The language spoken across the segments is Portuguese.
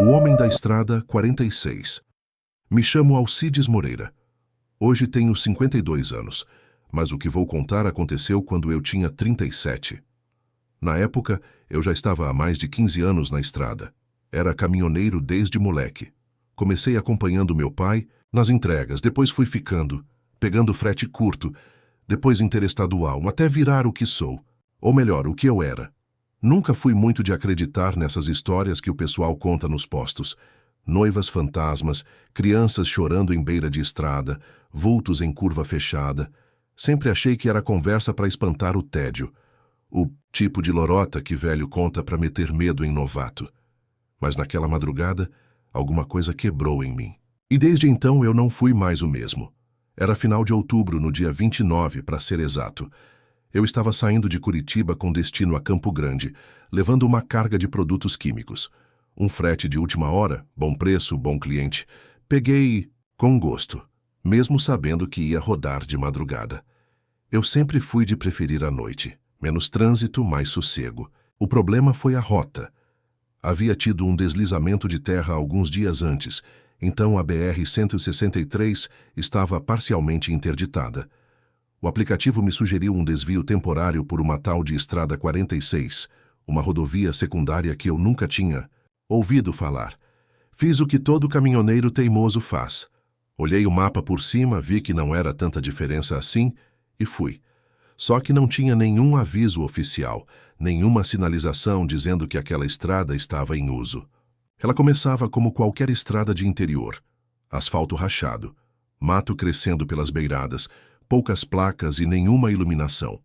O Homem da Estrada 46. Me chamo Alcides Moreira. Hoje tenho 52 anos, mas o que vou contar aconteceu quando eu tinha 37. Na época, eu já estava há mais de 15 anos na estrada. Era caminhoneiro desde moleque. Comecei acompanhando meu pai nas entregas, depois fui ficando, pegando frete curto, depois interestadual, até virar o que sou, ou melhor, o que eu era. Nunca fui muito de acreditar nessas histórias que o pessoal conta nos postos. Noivas fantasmas, crianças chorando em beira de estrada, vultos em curva fechada. Sempre achei que era conversa para espantar o tédio. O tipo de lorota que velho conta para meter medo em novato. Mas naquela madrugada, alguma coisa quebrou em mim. E desde então eu não fui mais o mesmo. Era final de outubro, no dia 29, para ser exato. Eu estava saindo de Curitiba com destino a Campo Grande, levando uma carga de produtos químicos. Um frete de última hora, bom preço, bom cliente. Peguei com gosto, mesmo sabendo que ia rodar de madrugada. Eu sempre fui de preferir a noite. Menos trânsito, mais sossego. O problema foi a rota. Havia tido um deslizamento de terra alguns dias antes, então a BR-163 estava parcialmente interditada. O aplicativo me sugeriu um desvio temporário por uma tal de Estrada 46, uma rodovia secundária que eu nunca tinha ouvido falar. Fiz o que todo caminhoneiro teimoso faz. Olhei o mapa por cima, vi que não era tanta diferença assim e fui. Só que não tinha nenhum aviso oficial, nenhuma sinalização dizendo que aquela estrada estava em uso. Ela começava como qualquer estrada de interior. Asfalto rachado, mato crescendo pelas beiradas, poucas placas e nenhuma iluminação.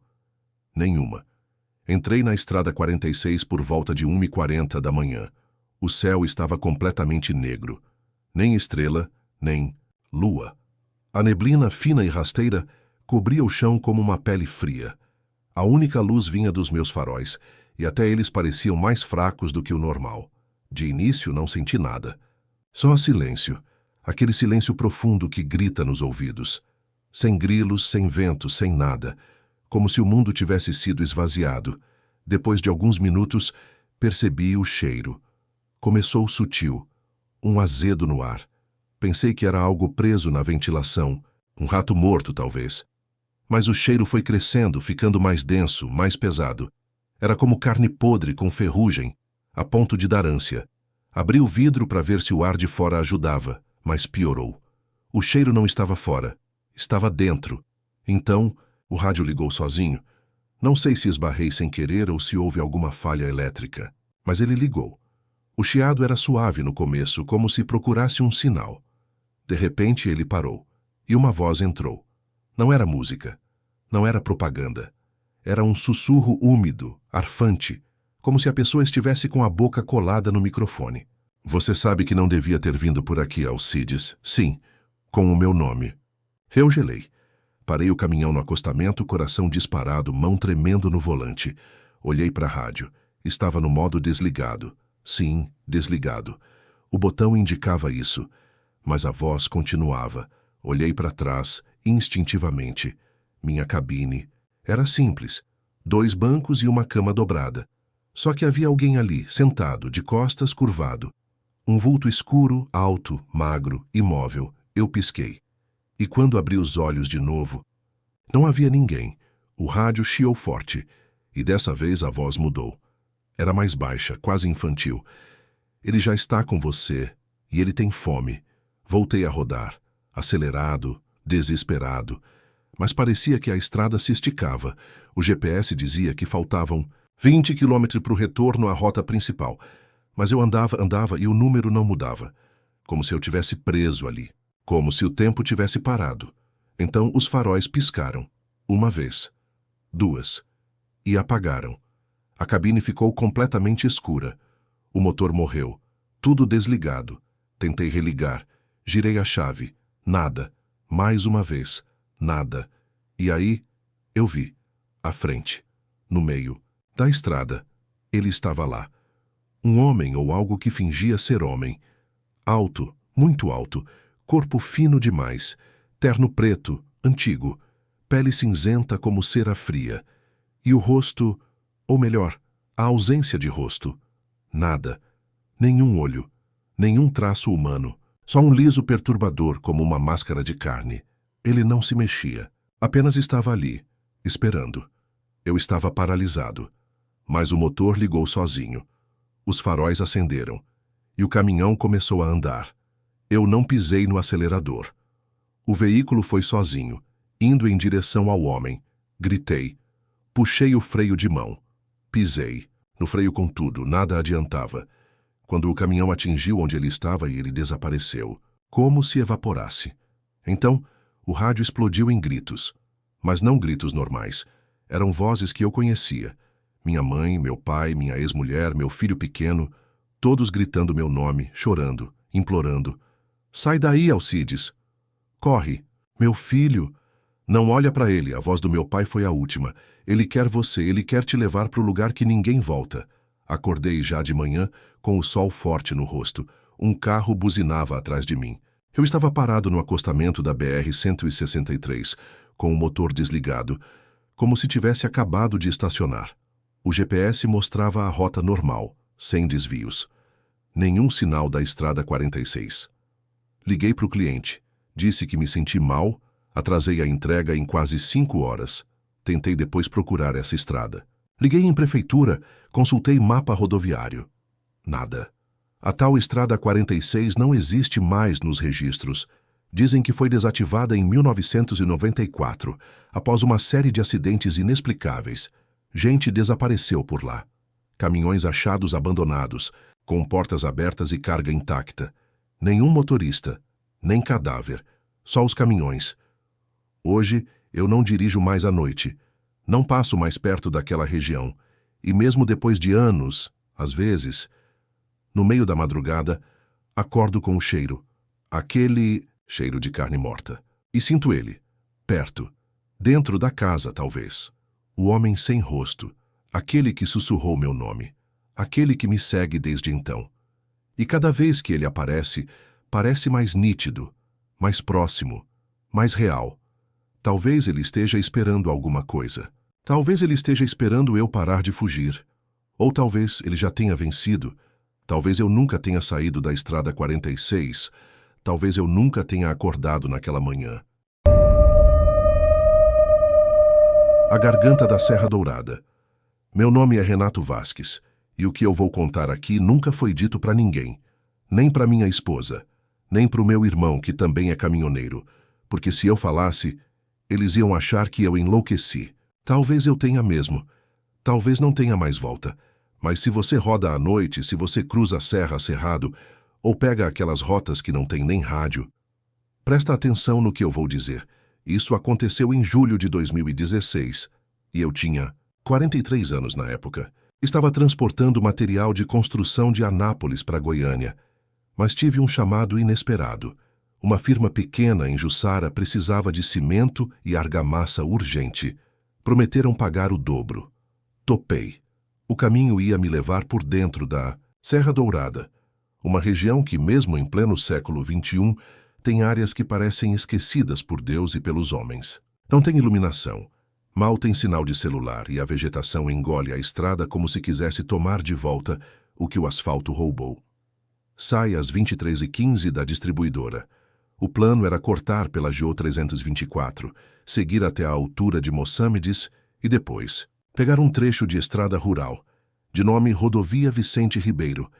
Nenhuma. Entrei na Estrada 46 por volta de 1h40 da manhã. O céu estava completamente negro. Nem estrela, nem lua. A neblina fina e rasteira cobria o chão como uma pele fria. A única luz vinha dos meus faróis, e até eles pareciam mais fracos do que o normal. De início não senti nada. Só silêncio. Aquele silêncio profundo que grita nos ouvidos. Sem grilos, sem vento, sem nada. Como se o mundo tivesse sido esvaziado. Depois de alguns minutos, percebi o cheiro. Começou sutil. Um azedo no ar. Pensei que era algo preso na ventilação. Um rato morto, talvez. Mas o cheiro foi crescendo, ficando mais denso, mais pesado. Era como carne podre com ferrugem, a ponto de dar ânsia. Abri o vidro para ver se o ar de fora ajudava, mas piorou. O cheiro não estava fora. Estava dentro. Então, o rádio ligou sozinho. Não sei se esbarrei sem querer ou se houve alguma falha elétrica, mas ele ligou. O chiado era suave no começo, como se procurasse um sinal. De repente ele parou, e uma voz entrou. Não era música, não era propaganda. Era um sussurro úmido, arfante, como se a pessoa estivesse com a boca colada no microfone. Você sabe que não devia ter vindo por aqui, Alcides. Sim, com o meu nome. Eu gelei. Parei o caminhão no acostamento, coração disparado, mão tremendo no volante. Olhei para a rádio. Estava no modo desligado. Sim, desligado. O botão indicava isso. Mas a voz continuava. Olhei para trás, instintivamente. Minha cabine. Era simples. 2 bancos e uma cama dobrada. Só que havia alguém ali, sentado, de costas curvado. Um vulto escuro, alto, magro, imóvel. Eu pisquei. E quando abri os olhos de novo, não havia ninguém. O rádio chiou forte, e dessa vez a voz mudou. Era mais baixa, quase infantil. Ele já está com você, e ele tem fome. Voltei a rodar, acelerado, desesperado. Mas parecia que a estrada se esticava. O GPS dizia que faltavam 20 quilômetros para o retorno à rota principal. Mas eu andava e o número não mudava. Como se eu tivesse preso ali. Como se o tempo tivesse parado. Então os faróis piscaram. 1 vez. 2. E apagaram. A cabine ficou completamente escura. O motor morreu. Tudo desligado. Tentei religar. Girei a chave. Nada. Mais uma vez. Nada. E aí, eu vi. À frente. No meio. Da estrada. Ele estava lá. Um homem ou algo que fingia ser homem. Alto. Muito alto. Corpo fino demais, terno preto, antigo, pele cinzenta como cera fria, e o rosto, ou melhor, a ausência de rosto. Nada, nenhum olho, Nenhum traço humano, só um liso perturbador como uma máscara de carne. Ele não se mexia, apenas estava ali, esperando. Eu estava paralisado, mas o motor ligou sozinho. Os faróis acenderam, e o caminhão começou a andar. Eu não pisei no acelerador. O veículo foi sozinho, indo em direção ao homem. Gritei. Puxei o freio de mão. Pisei. No freio com tudo, nada adiantava. Quando o caminhão atingiu onde ele estava e ele desapareceu, como se evaporasse. Então, o rádio explodiu em gritos. Mas não gritos normais. Eram vozes que eu conhecia. Minha mãe, meu pai, minha ex-mulher, meu filho pequeno, todos gritando meu nome, chorando, implorando. Sai daí, Alcides! Corre! Meu filho! Não olha para ele, a voz do meu pai foi a última. Ele quer você, ele quer te levar para o lugar que ninguém volta. Acordei já de manhã, com o sol forte no rosto. Um carro buzinava atrás de mim. Eu estava parado no acostamento da BR-163, com o motor desligado, como se tivesse acabado de estacionar. O GPS mostrava a rota normal, sem desvios. Nenhum sinal da estrada 46. Liguei para o cliente. Disse que me senti mal, atrasei a entrega em quase 5 horas. Tentei depois procurar essa estrada. Liguei em prefeitura, consultei mapa rodoviário. Nada. A tal estrada 46 não existe mais nos registros. Dizem que foi desativada em 1994, após uma série de acidentes inexplicáveis. Gente desapareceu por lá. Caminhões achados abandonados, com portas abertas e carga intacta. Nenhum motorista, nem cadáver, só os caminhões. Hoje, eu não dirijo mais à noite. Não passo mais perto daquela região. E mesmo depois de anos, às vezes, no meio da madrugada, acordo com o cheiro. Aquele cheiro de carne morta. E sinto ele, perto, dentro da casa, talvez. O homem sem rosto, aquele que sussurrou meu nome, aquele que me segue desde então. E cada vez que ele aparece, parece mais nítido, mais próximo, mais real. Talvez ele esteja esperando alguma coisa. Talvez ele esteja esperando eu parar de fugir. Ou talvez ele já tenha vencido. Talvez eu nunca tenha saído da estrada 46. Talvez eu nunca tenha acordado naquela manhã. A Garganta da Serra Dourada. Meu nome é Renato Vasques, e o que eu vou contar aqui nunca foi dito para ninguém. Nem para minha esposa, nem para o meu irmão, que também é caminhoneiro, porque se eu falasse, eles iam achar que eu enlouqueci. Talvez eu tenha mesmo. Talvez não tenha mais volta. Mas se você roda à noite, se você cruza a serra cerrado, ou pega aquelas rotas que não tem nem rádio, presta atenção no que eu vou dizer. Isso aconteceu em julho de 2016, e eu tinha 43 anos na época. Estava transportando material de construção de Anápolis para Goiânia, mas tive um chamado inesperado. Uma firma pequena em Jussara precisava de cimento e argamassa urgente. Prometeram pagar o dobro. Topei. O caminho ia me levar por dentro da Serra Dourada, uma região que, mesmo em pleno século XXI, tem áreas que parecem esquecidas por Deus e pelos homens. Não tem iluminação, mal tem sinal de celular e a vegetação engole a estrada como se quisesse tomar de volta o que o asfalto roubou. Sai às 23h15 da distribuidora. O plano era cortar pela GO 324, seguir até a altura de Mossâmedes e depois pegar um trecho de estrada rural, de nome Rodovia Vicente Ribeiro,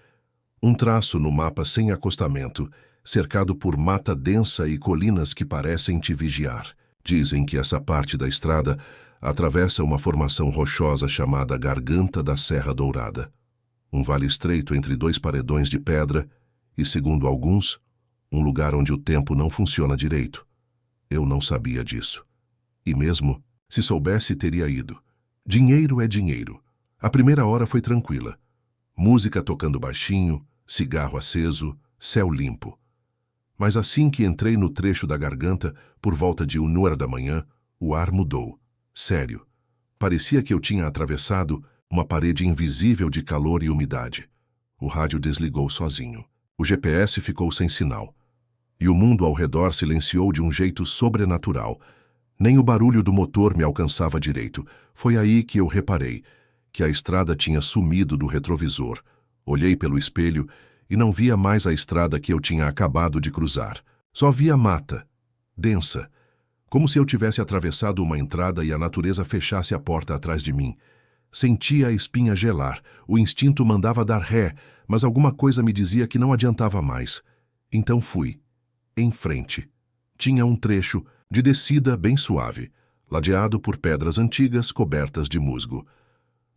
um traço no mapa sem acostamento, cercado por mata densa e colinas que parecem te vigiar. Dizem que essa parte da estrada atravessa uma formação rochosa chamada Garganta da Serra Dourada, um vale estreito entre dois paredões de pedra e, segundo alguns, um lugar onde o tempo não funciona direito. Eu não sabia disso. E mesmo, se soubesse, teria ido. Dinheiro é dinheiro. A primeira hora foi tranquila. Música tocando baixinho, cigarro aceso, céu limpo. Mas assim que entrei no trecho da Garganta, por volta de 1h da manhã, o ar mudou. Sério. Parecia que eu tinha atravessado uma parede invisível de calor e umidade. O rádio desligou sozinho. O GPS ficou sem sinal. E o mundo ao redor silenciou de um jeito sobrenatural. Nem o barulho do motor me alcançava direito. Foi aí que eu reparei que a estrada tinha sumido do retrovisor. Olhei pelo espelho e não via mais a estrada que eu tinha acabado de cruzar. Só via mata, densa, como se eu tivesse atravessado uma entrada e a natureza fechasse a porta atrás de mim. Sentia a espinha gelar, o instinto mandava dar ré, mas alguma coisa me dizia que não adiantava mais. Então fui. Em frente. Tinha um trecho de descida bem suave, ladeado por pedras antigas cobertas de musgo.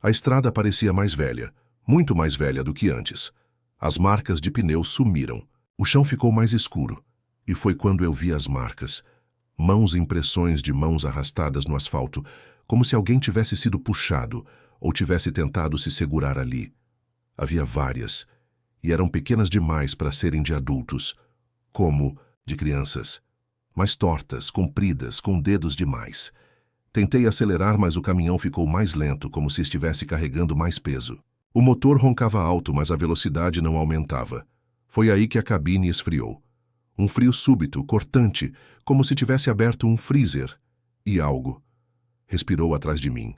A estrada parecia mais velha, muito mais velha do que antes. As marcas de pneus sumiram. O chão ficou mais escuro. E foi quando eu vi as marcas. Mãos e impressões de mãos arrastadas no asfalto, como se alguém tivesse sido puxado ou tivesse tentado se segurar ali. Havia várias, e eram pequenas demais para serem de adultos, como de crianças, mas tortas, compridas, com dedos demais. Tentei acelerar, mas o caminhão ficou mais lento, como se estivesse carregando mais peso. O motor roncava alto, mas a velocidade não aumentava. Foi aí que a cabine esfriou. Um frio súbito, cortante, como se tivesse aberto um freezer. E algo respirou atrás de mim.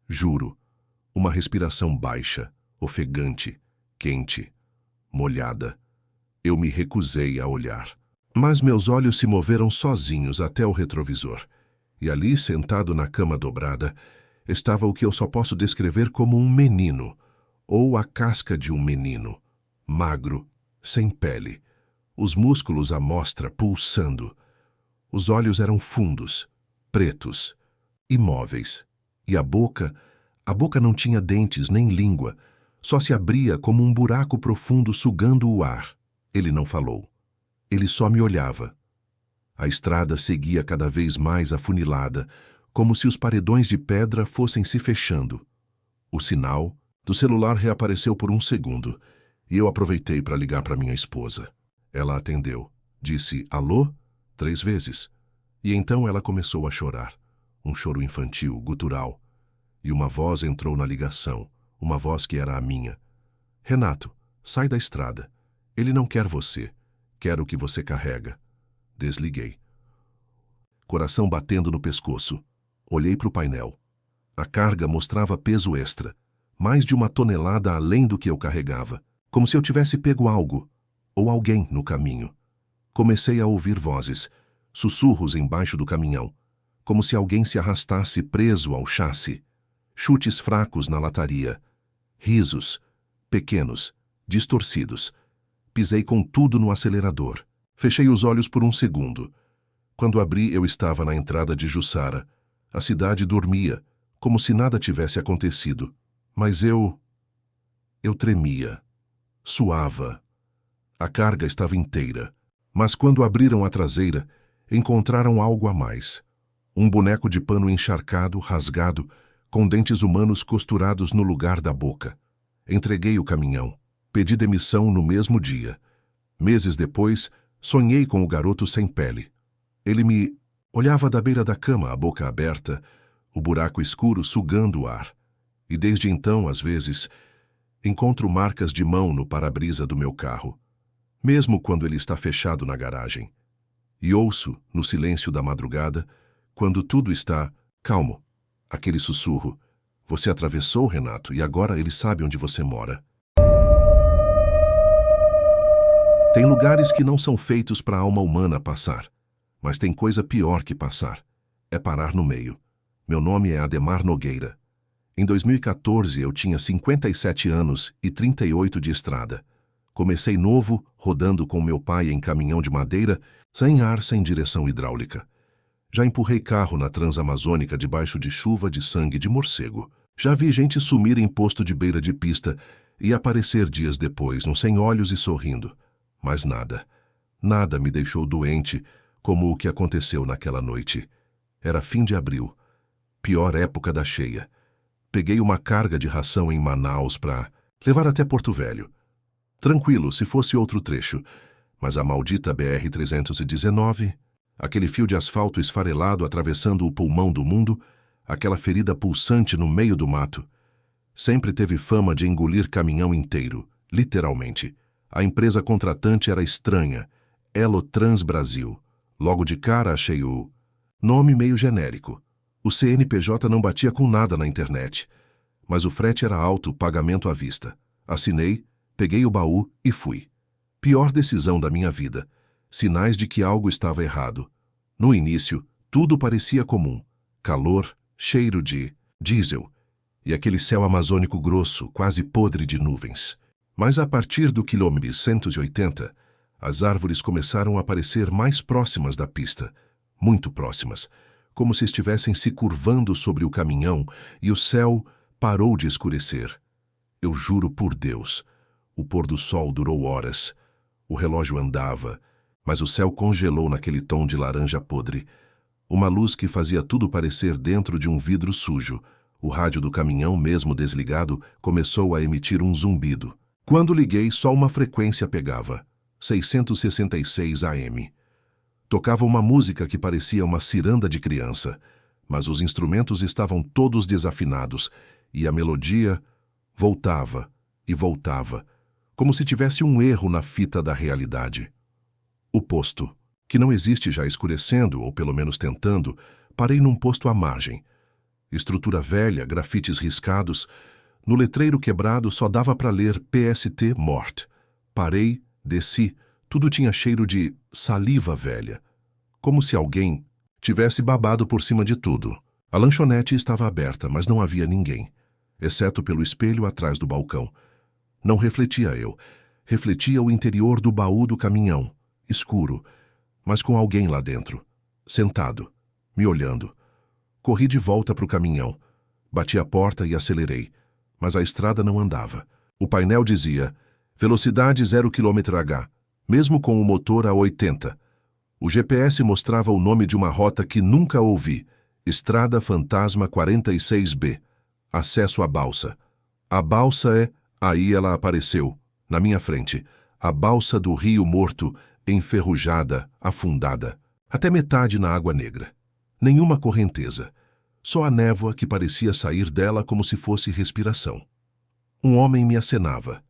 Juro, uma respiração baixa, ofegante, quente, molhada. Eu me recusei a olhar. Mas meus olhos se moveram sozinhos até o retrovisor. E ali, sentado na cama dobrada, estava o que eu só posso descrever como um menino, ou a casca de um menino, magro, sem pele, os músculos à mostra pulsando. Os olhos eram fundos, pretos, imóveis, e a boca não tinha dentes nem língua, só se abria como um buraco profundo sugando o ar. Ele não falou. Ele só me olhava. A estrada seguia cada vez mais afunilada, como se os paredões de pedra fossem se fechando. O sinal do celular reapareceu por um segundo, e eu aproveitei para ligar para minha esposa. Ela atendeu. Disse alô 3 vezes. E então ela começou a chorar. Um choro infantil, gutural. E uma voz entrou na ligação, uma voz que era a minha. Renato, sai da estrada. Ele não quer você. Quer o que você carrega. Desliguei. Coração batendo no pescoço. Olhei para o painel. A carga mostrava peso extra. Mais de 1 tonelada além do que eu carregava. Como se eu tivesse pego algo, ou alguém no caminho. Comecei a ouvir vozes, sussurros embaixo do caminhão, como se alguém se arrastasse preso ao chassi. Chutes fracos na lataria. Risos, pequenos, distorcidos. Pisei com tudo no acelerador. Fechei os olhos por um segundo. Quando abri, eu estava na entrada de Jussara. A cidade dormia, como se nada tivesse acontecido. Mas eu tremia. Suava. A carga estava inteira. Mas quando abriram a traseira, encontraram algo a mais. Um boneco de pano encharcado, rasgado, com dentes humanos costurados no lugar da boca. Entreguei o caminhão. Pedi demissão no mesmo dia. Meses depois, sonhei com o garoto sem pele. Ele me olhava da beira da cama, a boca aberta, o buraco escuro sugando o ar. E desde então, às vezes, encontro marcas de mão no para-brisa do meu carro, mesmo quando ele está fechado na garagem. E ouço, no silêncio da madrugada, quando tudo está calmo, aquele sussurro. Você atravessou, Renato, e agora ele sabe onde você mora. Tem lugares que não são feitos para a alma humana passar, mas tem coisa pior que passar. É parar no meio. Meu nome é Ademar Nogueira. Em 2014 eu tinha 57 anos e 38 de estrada. Comecei novo, rodando com meu pai em caminhão de madeira, sem ar, sem direção hidráulica. Já empurrei carro na Transamazônica debaixo de chuva de sangue de morcego. Já vi gente sumir em posto de beira de pista e aparecer dias depois, um sem olhos e sorrindo. Mas nada. Nada me deixou doente como o que aconteceu naquela noite. Era fim de abril. Pior época da cheia. Peguei uma carga de ração em Manaus para levar até Porto Velho. Tranquilo, se fosse outro trecho. Mas a maldita BR-319, aquele fio de asfalto esfarelado atravessando o pulmão do mundo, aquela ferida pulsante no meio do mato, sempre teve fama de engolir caminhão inteiro, literalmente. A empresa contratante era estranha, Elotrans Brasil. Logo de cara achei o nome meio genérico. O CNPJ não batia com nada na internet. Mas o frete era alto, pagamento à vista. Assinei, peguei o baú e fui. Pior decisão da minha vida. Sinais de que algo estava errado. No início, tudo parecia comum. Calor, cheiro de diesel e aquele céu amazônico grosso, quase podre de nuvens. Mas a partir do quilômetro 180, as árvores começaram a aparecer mais próximas da pista, muito próximas, como se estivessem se curvando sobre o caminhão, e o céu parou de escurecer. Eu juro por Deus, o pôr do sol durou horas. O relógio andava, mas o céu congelou naquele tom de laranja podre. Uma luz que fazia tudo parecer dentro de um vidro sujo. O rádio do caminhão, mesmo desligado, começou a emitir um zumbido. Quando liguei, só uma frequência pegava, 666 AM. Tocava uma música que parecia uma ciranda de criança, mas os instrumentos estavam todos desafinados, e a melodia voltava e voltava, como se tivesse um erro na fita da realidade. O posto, que não existe já escurecendo, ou pelo menos tentando, parei num posto à margem. Estrutura velha, grafites riscados. No letreiro quebrado só dava para ler PST Mort. Parei, desci, tudo tinha cheiro de saliva velha. Como se alguém tivesse babado por cima de tudo. A lanchonete estava aberta, mas não havia ninguém, exceto pelo espelho atrás do balcão. Não refletia eu. Refletia o interior do baú do caminhão, escuro, mas com alguém lá dentro, sentado, me olhando. Corri de volta para o caminhão. Bati a porta e acelerei, mas a estrada não andava. O painel dizia, velocidade 0 km/h, mesmo com o motor a 80. O GPS mostrava o nome de uma rota que nunca ouvi, Estrada Fantasma 46B, acesso à balsa. A balsa é... Aí ela apareceu, na minha frente, a balsa do Rio Morto, enferrujada, afundada, até metade na água negra. Nenhuma correnteza, só a névoa que parecia sair dela como se fosse respiração. Um homem me acenava,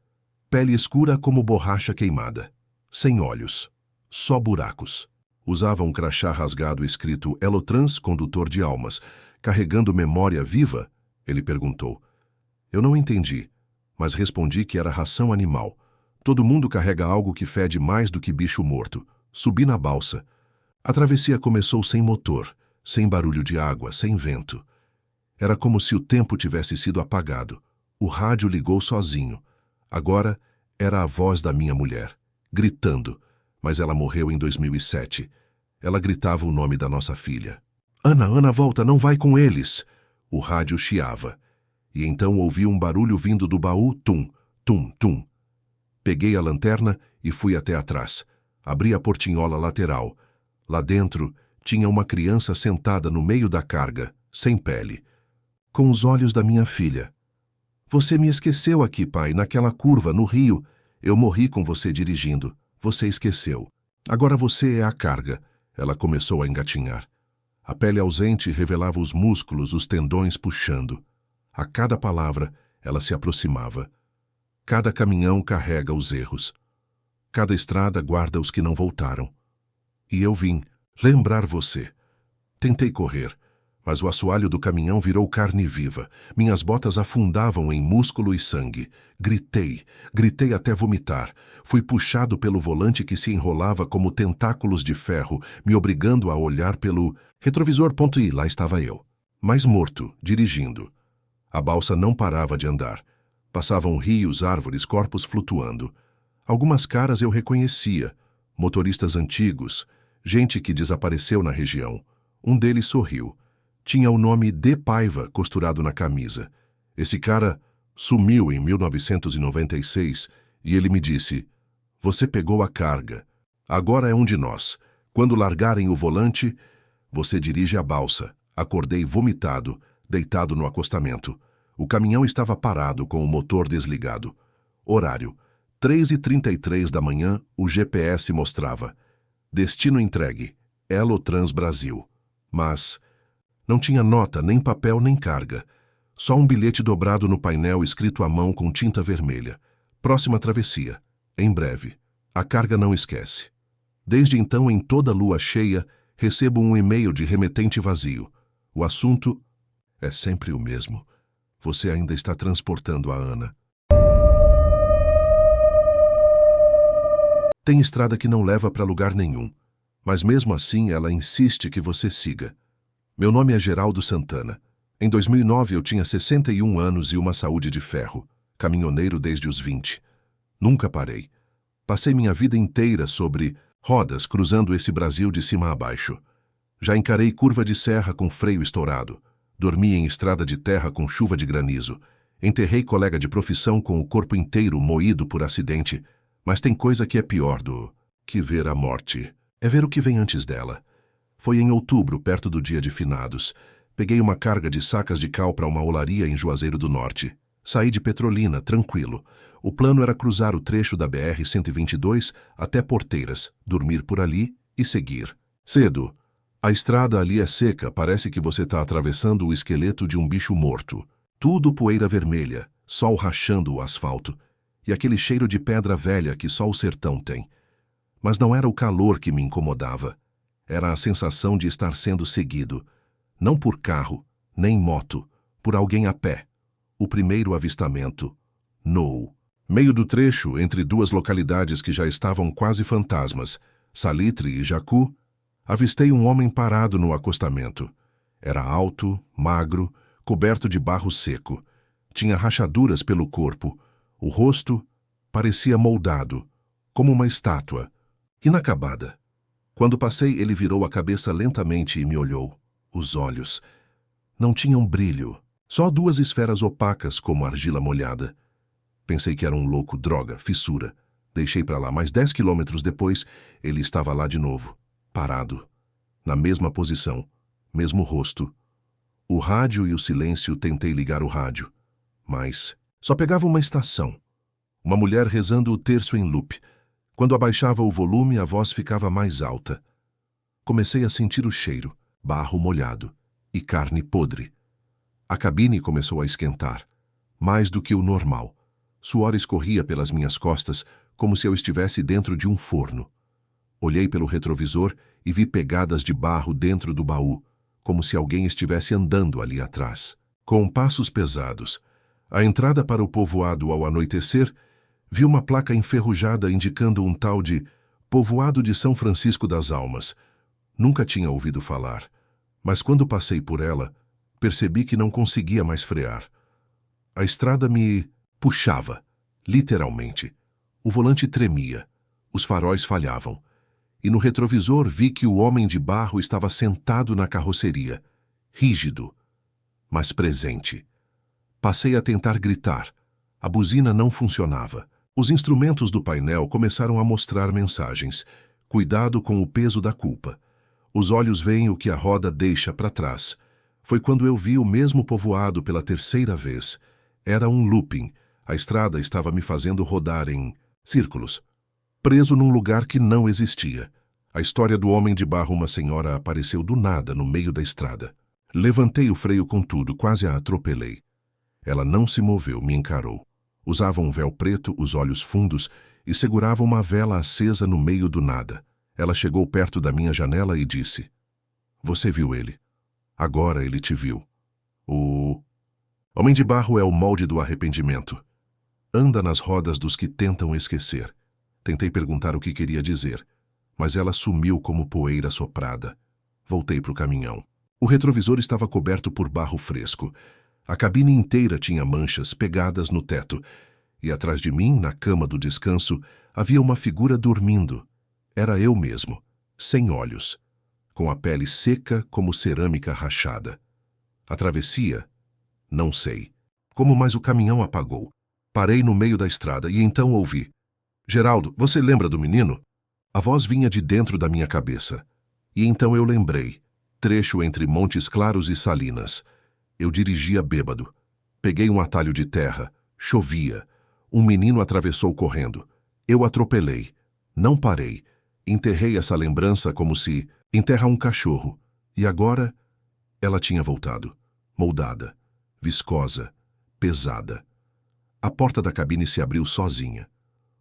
pele escura como borracha queimada, sem olhos, só buracos. Usava um crachá rasgado escrito Elotrans, condutor de almas. Carregando memória viva? Ele perguntou. Eu não entendi, mas respondi que era ração animal. Todo mundo carrega algo que fede mais do que bicho morto. Subi na balsa. A travessia começou sem motor, sem barulho de água, sem vento. Era como se o tempo tivesse sido apagado. O rádio ligou sozinho. Agora era a voz da minha mulher, gritando, mas ela morreu em 2007. Ela gritava o nome da nossa filha. Ana, Ana, volta, não vai com eles! O rádio chiava. E então ouvi um barulho vindo do baú, tum, tum, tum. Peguei a lanterna e fui até atrás. Abri a portinhola lateral. Lá dentro tinha uma criança sentada no meio da carga, sem pele, com os olhos da minha filha. Você me esqueceu aqui, pai, naquela curva, no rio. Eu morri com você dirigindo. Você esqueceu. Agora você é a carga. Ela começou a engatinhar. A pele ausente revelava os músculos, os tendões puxando. A cada palavra, ela se aproximava. Cada caminhão carrega os erros. Cada estrada guarda os que não voltaram. E eu vim lembrar você. Tentei correr, mas o assoalho do caminhão virou carne viva. Minhas botas afundavam em músculo e sangue. Gritei até vomitar. Fui puxado pelo volante que se enrolava como tentáculos de ferro, me obrigando a olhar pelo retrovisor. E lá estava eu, mais morto, dirigindo. A balsa não parava de andar. Passavam rios, árvores, corpos flutuando. Algumas caras eu reconhecia, motoristas antigos, gente que desapareceu na região. Um deles sorriu. Tinha o nome de Paiva costurado na camisa. Esse cara sumiu em 1996 e ele me disse, você pegou a carga. Agora é um de nós. Quando largarem o volante, você dirige a balsa. Acordei vomitado, deitado no acostamento. O caminhão estava parado com o motor desligado. Horário, 3h33 da manhã, o GPS mostrava. Destino entregue, Elotrans Brasil. Mas não tinha nota, nem papel, nem carga. Só um bilhete dobrado no painel escrito à mão com tinta vermelha. Próxima travessia. Em breve. A carga não esquece. Desde então, em toda lua cheia, recebo um e-mail de remetente vazio. O assunto é sempre o mesmo. Você ainda está transportando a Ana. Tem estrada que não leva para lugar nenhum, mas mesmo assim ela insiste que você siga. Meu nome é Geraldo Santana. Em 2009 eu tinha 61 anos e uma saúde de ferro, caminhoneiro desde os 20. Nunca parei. Passei minha vida inteira sobre rodas cruzando esse Brasil de cima a baixo. Já encarei curva de serra com freio estourado. Dormi em estrada de terra com chuva de granizo. Enterrei colega de profissão com o corpo inteiro moído por acidente. Mas tem coisa que é pior do que ver a morte. É ver o que vem antes dela. Foi em outubro, perto do dia de finados. Peguei uma carga de sacas de cal para uma olaria em Juazeiro do Norte. Saí de Petrolina, tranquilo. O plano era cruzar o trecho da BR-122 até Porteiras, dormir por ali e seguir. Cedo. A estrada ali é seca, parece que você está atravessando o esqueleto de um bicho morto. Tudo poeira vermelha, sol rachando o asfalto. E aquele cheiro de pedra velha que só o sertão tem. Mas não era o calor que me incomodava. Era a sensação de estar sendo seguido. Não por carro, nem moto, por alguém a pé. O primeiro avistamento. No meio do trecho, entre duas localidades que já estavam quase fantasmas, Salitre e Jacu, avistei um homem parado no acostamento. Era alto, magro, coberto de barro seco. Tinha rachaduras pelo corpo. O rosto parecia moldado, como uma estátua, inacabada. Quando passei, ele virou a cabeça lentamente e me olhou. Os olhos não tinham brilho, só duas esferas opacas como argila molhada. Pensei que era um louco, droga, fissura. Deixei para lá, mas 10 quilômetros depois, ele estava lá de novo, parado, na mesma posição, mesmo rosto. O rádio e o silêncio, tentei ligar o rádio, mas só pegava uma estação. Uma mulher rezando o terço em loop. Quando abaixava o volume, a voz ficava mais alta. Comecei a sentir o cheiro, barro molhado e carne podre. A cabine começou a esquentar, mais do que o normal. Suor escorria pelas minhas costas, como se eu estivesse dentro de um forno. Olhei pelo retrovisor e vi pegadas de barro dentro do baú, como se alguém estivesse andando ali atrás. Com passos pesados, a entrada para o povoado ao anoitecer, vi uma placa enferrujada indicando um tal de Povoado de São Francisco das Almas. Nunca tinha ouvido falar, mas quando passei por ela, percebi que não conseguia mais frear. A estrada me puxava, literalmente. O volante tremia, os faróis falhavam, e no retrovisor vi que o homem de barro estava sentado na carroceria, rígido, mas presente. Passei a tentar gritar. A buzina não funcionava. Os instrumentos do painel começaram a mostrar mensagens. Cuidado com o peso da culpa. Os olhos veem o que a roda deixa para trás. Foi quando eu vi o mesmo povoado pela terceira vez. Era um looping. A estrada estava me fazendo rodar em círculos. Preso num lugar que não existia. A história do homem de barro, uma senhora, apareceu do nada no meio da estrada. Levantei o freio com tudo, quase a atropelei. Ela não se moveu, me encarou. Usava um véu preto, os olhos fundos, e segurava uma vela acesa no meio do nada. Ela chegou perto da minha janela e disse: "Você viu ele. Agora ele te viu." O homem de barro é o molde do arrependimento. Anda nas rodas dos que tentam esquecer. Tentei perguntar o que queria dizer, mas ela sumiu como poeira soprada. Voltei para o caminhão. O retrovisor estava coberto por barro fresco. A cabine inteira tinha manchas pegadas no teto, e atrás de mim, na cama do descanso, havia uma figura dormindo. Era eu mesmo, sem olhos, com a pele seca como cerâmica rachada. A travessia? Não sei. Como mais o caminhão apagou. Parei no meio da estrada e então ouvi: "Geraldo, você lembra do menino?" A voz vinha de dentro da minha cabeça. E então eu lembrei. Trecho entre Montes Claros e Salinas. Eu dirigia bêbado. Peguei um atalho de terra. Chovia. Um menino atravessou correndo. Eu atropelei. Não parei. Enterrei essa lembrança como se enterra um cachorro. E agora, ela tinha voltado. Moldada. Viscosa. Pesada. A porta da cabine se abriu sozinha.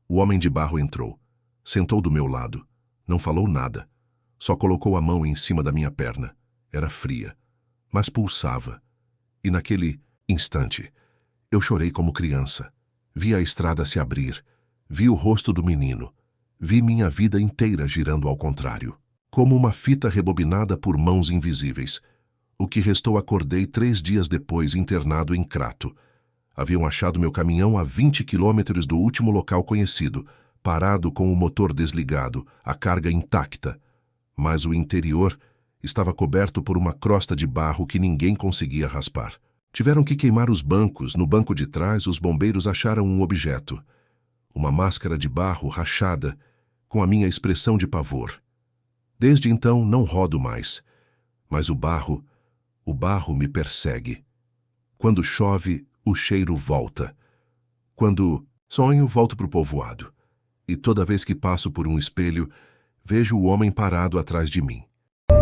O homem de barro entrou. Sentou do meu lado. Não falou nada. Só colocou a mão em cima da minha perna. Era fria, mas pulsava. E naquele instante, eu chorei como criança. Vi a estrada se abrir. Vi o rosto do menino. Vi minha vida inteira girando ao contrário, como uma fita rebobinada por mãos invisíveis. O que restou acordei 3 dias depois, internado em Crato. Haviam achado meu caminhão a 20 quilômetros do último local conhecido, parado com o motor desligado, a carga intacta. Mas o interior estava coberto por uma crosta de barro que ninguém conseguia raspar. Tiveram que queimar os bancos. No banco de trás, os bombeiros acharam um objeto. Uma máscara de barro rachada, com a minha expressão de pavor. Desde então não rodo mais, mas o barro me persegue. Quando chove, o cheiro volta. Quando sonho, volto para o povoado. E toda vez que passo por um espelho, vejo o homem parado atrás de mim.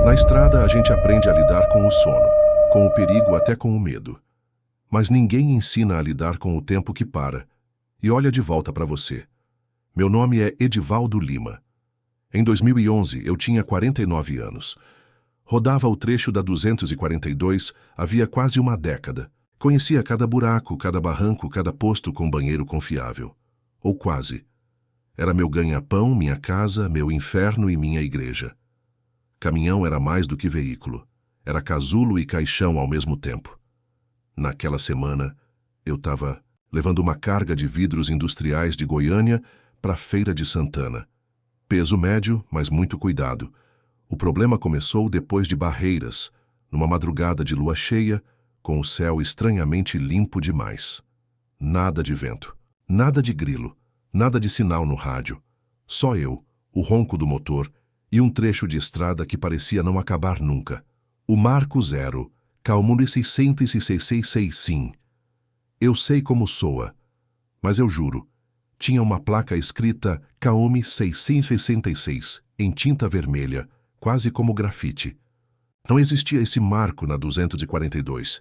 Na estrada, a gente aprende a lidar com o sono, com o perigo, até com o medo. Mas ninguém ensina a lidar com o tempo que para e olha de volta para você. Meu nome é Edivaldo Lima. Em 2011, eu tinha 49 anos. Rodava o trecho da 242 havia quase uma década. Conhecia cada buraco, cada barranco, cada posto com banheiro confiável. Ou quase. Era meu ganha-pão, minha casa, meu inferno e minha igreja. Caminhão era mais do que veículo. Era casulo e caixão ao mesmo tempo. Naquela semana, eu estava levando uma carga de vidros industriais de Goiânia para a Feira de Santana. Peso médio, mas muito cuidado. O problema começou depois de Barreiras, numa madrugada de lua cheia, com o céu estranhamente limpo demais. Nada de vento, nada de grilo, nada de sinal no rádio. Só eu, o ronco do motor e um trecho de estrada que parecia não acabar nunca. O Marco Zero, Calmune 66665. Eu sei como soa, mas eu juro, tinha uma placa escrita Calmune 666 em tinta vermelha, quase como grafite. Não existia esse marco na 242.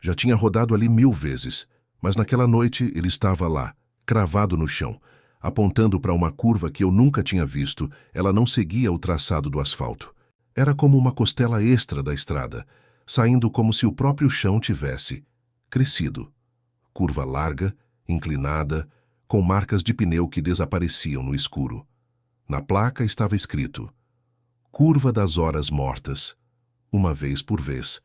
Já tinha rodado ali 1000 vezes, mas naquela noite ele estava lá, cravado no chão, apontando para uma curva que eu nunca tinha visto. Ela não seguia o traçado do asfalto. Era como uma costela extra da estrada, saindo como se o próprio chão tivesse crescido. Curva larga, inclinada, com marcas de pneu que desapareciam no escuro. Na placa estava escrito: Curva das Horas Mortas, uma vez por vez.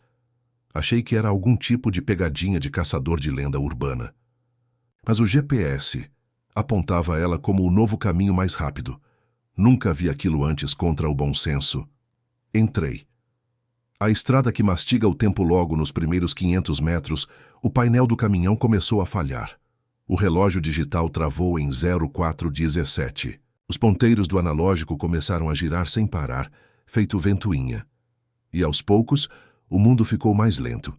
Achei que era algum tipo de pegadinha de caçador de lenda urbana. Mas o GPS apontava ela como o novo caminho mais rápido. Nunca vi aquilo antes contra o bom senso. Entrei. A estrada que mastiga o tempo logo nos primeiros 500 metros, o painel do caminhão começou a falhar. O relógio digital travou em 0417. Os ponteiros do analógico começaram a girar sem parar, feito ventoinha. E aos poucos, o mundo ficou mais lento.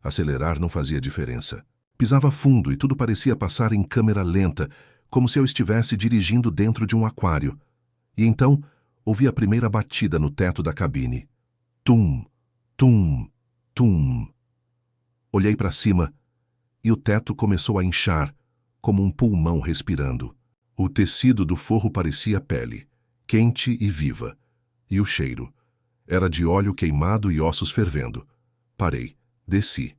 Acelerar não fazia diferença. Pisava fundo e tudo parecia passar em câmera lenta, como se eu estivesse dirigindo dentro de um aquário. E então, ouvi a primeira batida no teto da cabine. Tum, tum, tum. Olhei para cima e o teto começou a inchar, como um pulmão respirando. O tecido do forro parecia pele, quente e viva. E o cheiro era de óleo queimado e ossos fervendo. Parei, desci.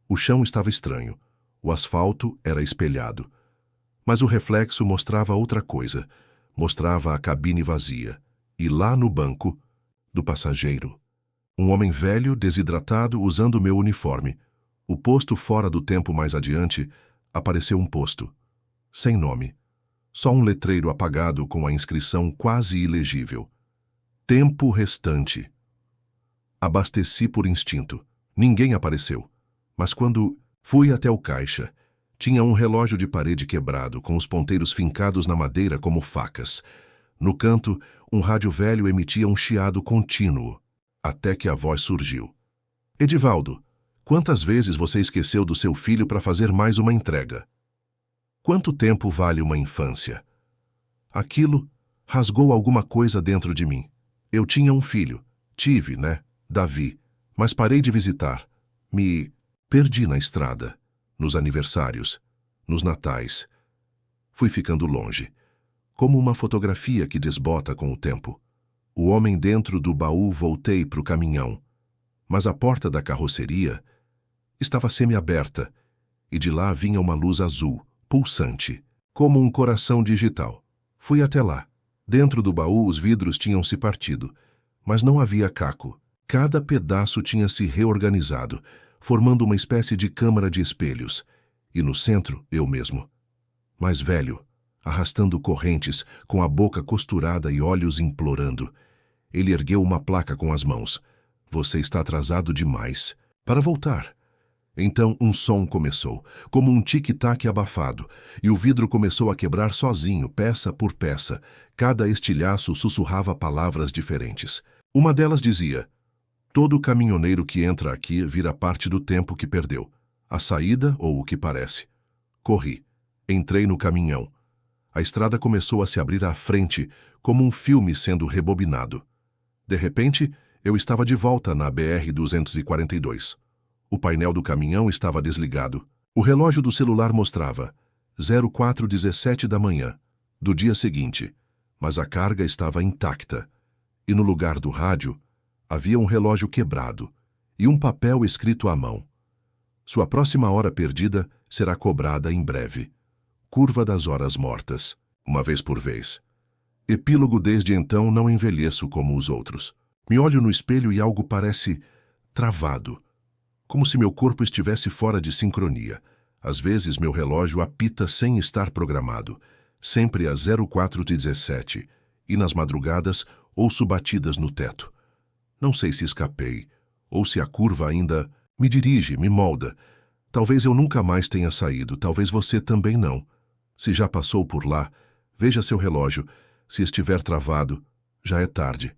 O chão estava estranho. O asfalto era espelhado. Mas o reflexo mostrava outra coisa. Mostrava a cabine vazia. E lá no banco do passageiro, um homem velho, desidratado, usando meu uniforme. O posto fora do tempo mais adiante, apareceu um posto. Sem nome. Só um letreiro apagado com a inscrição quase ilegível. Tempo restante. Abasteci por instinto. Ninguém apareceu. Mas quando fui até o caixa, tinha um relógio de parede quebrado, com os ponteiros fincados na madeira como facas. No canto, um rádio velho emitia um chiado contínuo, até que a voz surgiu. Edivaldo, quantas vezes você esqueceu do seu filho para fazer mais uma entrega? Quanto tempo vale uma infância? Aquilo rasgou alguma coisa dentro de mim. Eu tinha um filho. Tive, né? Davi. Mas parei de visitar. Me perdi na estrada, nos aniversários, nos natais. Fui ficando longe, como uma fotografia que desbota com o tempo. O homem dentro do baú, voltei para o caminhão. Mas a porta da carroceria estava semi-aberta, e de lá vinha uma luz azul, pulsante, como um coração digital. Fui até lá. Dentro do baú, os vidros tinham se partido, mas não havia caco. Cada pedaço tinha se reorganizado, formando uma espécie de câmara de espelhos. E no centro, eu mesmo. Mais velho, arrastando correntes, com a boca costurada e olhos implorando. Ele ergueu uma placa com as mãos. Você está atrasado demais. Para voltar. Então um som começou, como um tic-tac abafado, e o vidro começou a quebrar sozinho, peça por peça. Cada estilhaço sussurrava palavras diferentes. Uma delas dizia: todo caminhoneiro que entra aqui vira parte do tempo que perdeu. A saída ou o que parece. Corri. Entrei no caminhão. A estrada começou a se abrir à frente, como um filme sendo rebobinado. De repente, eu estava de volta na BR-242. O painel do caminhão estava desligado. O relógio do celular mostrava 04:17 da manhã, do dia seguinte, mas a carga estava intacta. E no lugar do rádio, havia um relógio quebrado e um papel escrito à mão. Sua próxima hora perdida será cobrada em breve. Curva das horas mortas, uma vez por vez. Epílogo: desde então não envelheço como os outros. Me olho no espelho e algo parece travado, como se meu corpo estivesse fora de sincronia. Às vezes meu relógio apita sem estar programado, sempre às 04:17, e nas madrugadas ouço batidas no teto. Não sei se escapei, ou se a curva ainda me dirige, me molda. Talvez eu nunca mais tenha saído, talvez você também não. Se já passou por lá, veja seu relógio. Se estiver travado, já é tarde.